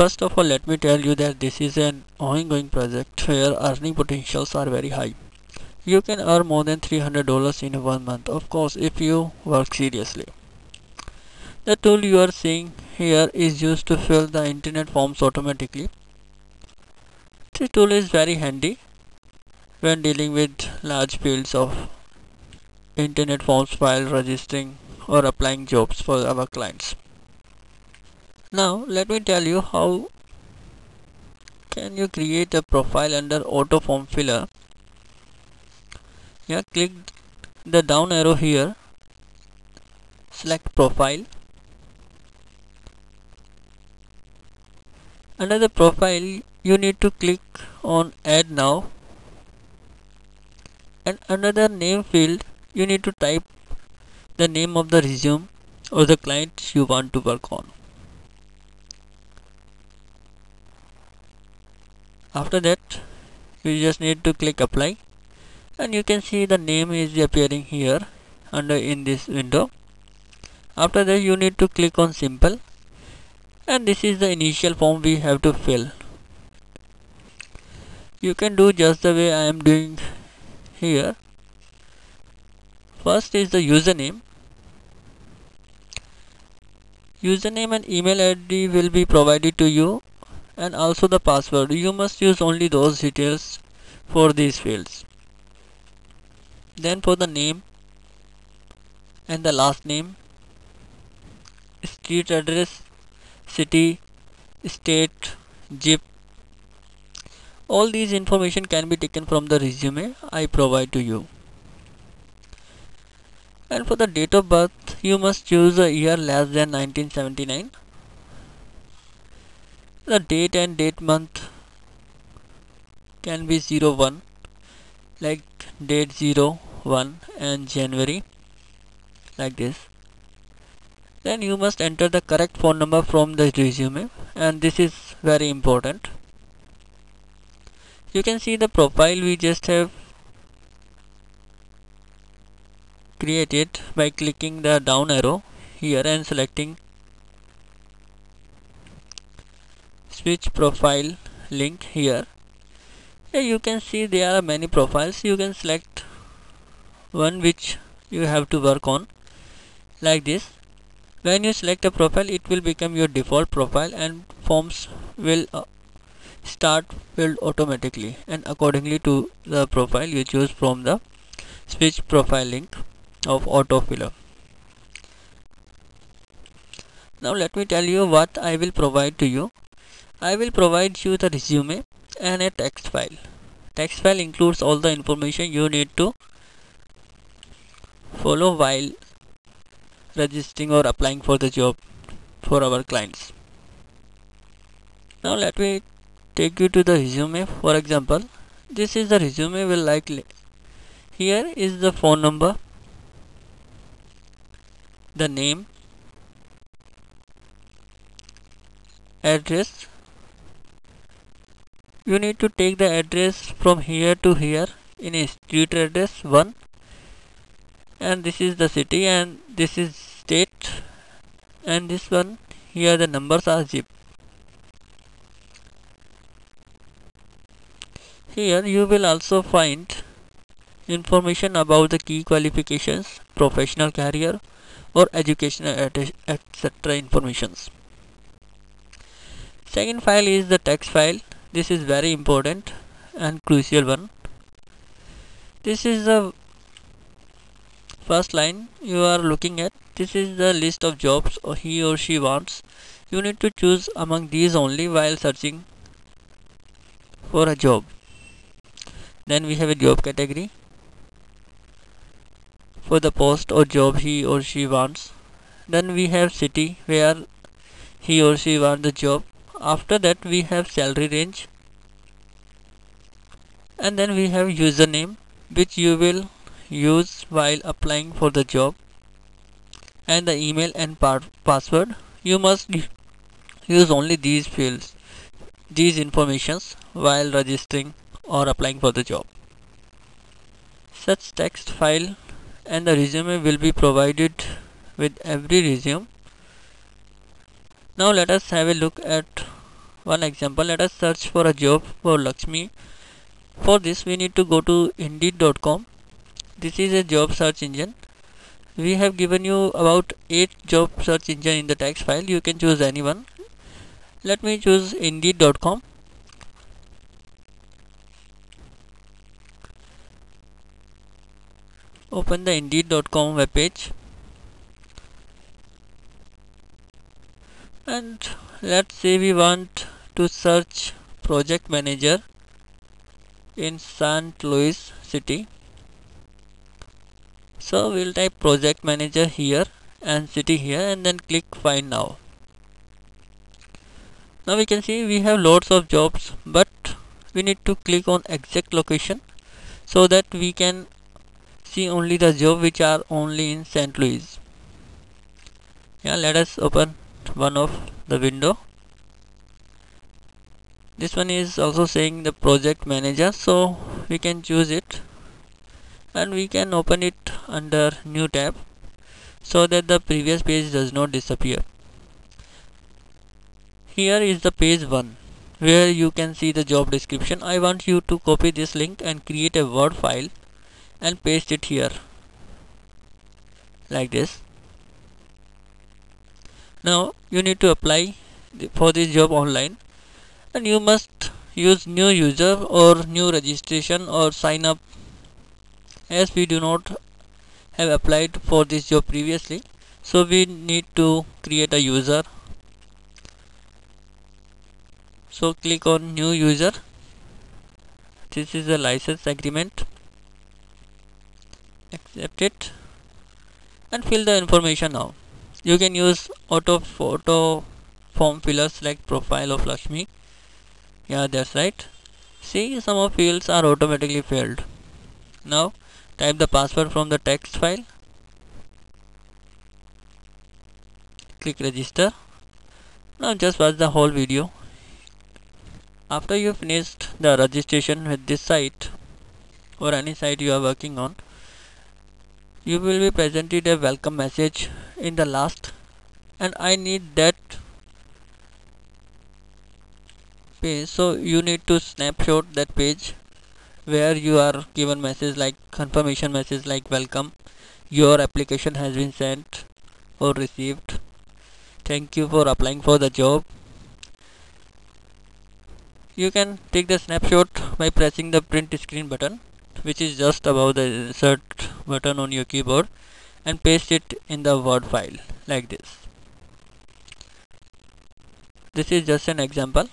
First of all, let me tell you that this is an ongoing project where earning potentials are very high. You can earn more than $300 in 1 month, of course, if you work seriously. The tool you are seeing here is used to fill the internet forms automatically. This tool is very handy when dealing with large fields of internet forms while registering or applying jobs for our clients. Now let me tell you how can you create a profile under auto form filler. Yeah, click the down arrow here, select profile. Under the profile you need to click on add now, and under the name field you need to type the name of the resume or the client you want to work on. After that you just need to click apply, and you can see the name is appearing here under in this window. After that you need to click on simple, and this is the initial form we have to fill. You can do just the way I am doing here. First is the username. Username and email ID will be provided to you, and also the password. You must use only those details for these fields. Then for the name and the last name, street address, city, state, zip, all these information can be taken from the resume I provide to you. And for the date of birth, you must choose a year less than 1979. The date and date month can be 01, like date 01 and January, like this. Then you must enter the correct phone number from the resume, and this is very important. You can see the profile we just have created by clicking the down arrow here and selecting switch profile link here. Here you can see there are many profiles. You can select one which you have to work on, like this. When you select a profile, it will become your default profile, and forms will start filled automatically and accordingly to the profile you choose from the switch profile link of autofiller. Now let me tell you what I will provide to you. I will provide you the resume and a text file. Text file includes all the information you need to follow while registering or applying for the job for our clients. Now let me take you to the resume. For example, this is the resume will likely. Here is the phone number, the name, address. You need to take the address from here to here in a street address 1, and this is the city, and this is state, and this one here the numbers are zip. Here you will also find information about the key qualifications, professional career or educational etc. informations. Second file is the text file. This is very important and crucial one. This is the first line you are looking at. This is the list of jobs he or she wants. You need to choose among these only while searching for a job. Then we have a job category for the post or job he or she wants. Then we have city where he or she wants the job. After that we have salary range, and then we have username which you will use while applying for the job, and the email and password. You must use only these fields, these informations while registering or applying for the job. Such text file and the resume will be provided with every resume. Now let us have a look at one example. Let us search for a job for Lakshmi. For this we need to go to indeed.com. This is a job search engine. We have given you about 8 job search engine in the text file. You can choose anyone. Let me choose indeed.com. Open the indeed.com web page and let's say we want to search project manager in St. Louis city. So we'll type project manager here and city here and then click find now. Now we can see we have lots of jobs, but we need to click on exact location so that we can see only the job which are only in St. Louis. Yeah, let us open one of the window. This one is also saying the project manager, so we can choose it and we can open it under new tab so that the previous page does not disappear. Here is the page 1 where you can see the job description. I want you to copy this link and create a Word file and paste it here like this. Now you need to apply for this job online and you must use new user or new registration or sign up, as we do not have applied for this job previously, so we need to create a user. So click on new user. This is a license agreement. Accept it and fill the information now. You can use auto form fillers like profile of Lakshmi. Yeah, that's right. See, some of fields are automatically filled. Now type the password from the text file. Click register. Now just watch the whole video. After you finished the registration with this site or any site you are working on, you will be presented a welcome message in the last, and I need that page, so you need to snapshot that page where you are given message like confirmation message like welcome, your application has been sent or received, thank you for applying for the job. You can take the snapshot by pressing the print screen button, which is just above the insert button on your keyboard, and paste it in the Word file like this. This is just an example.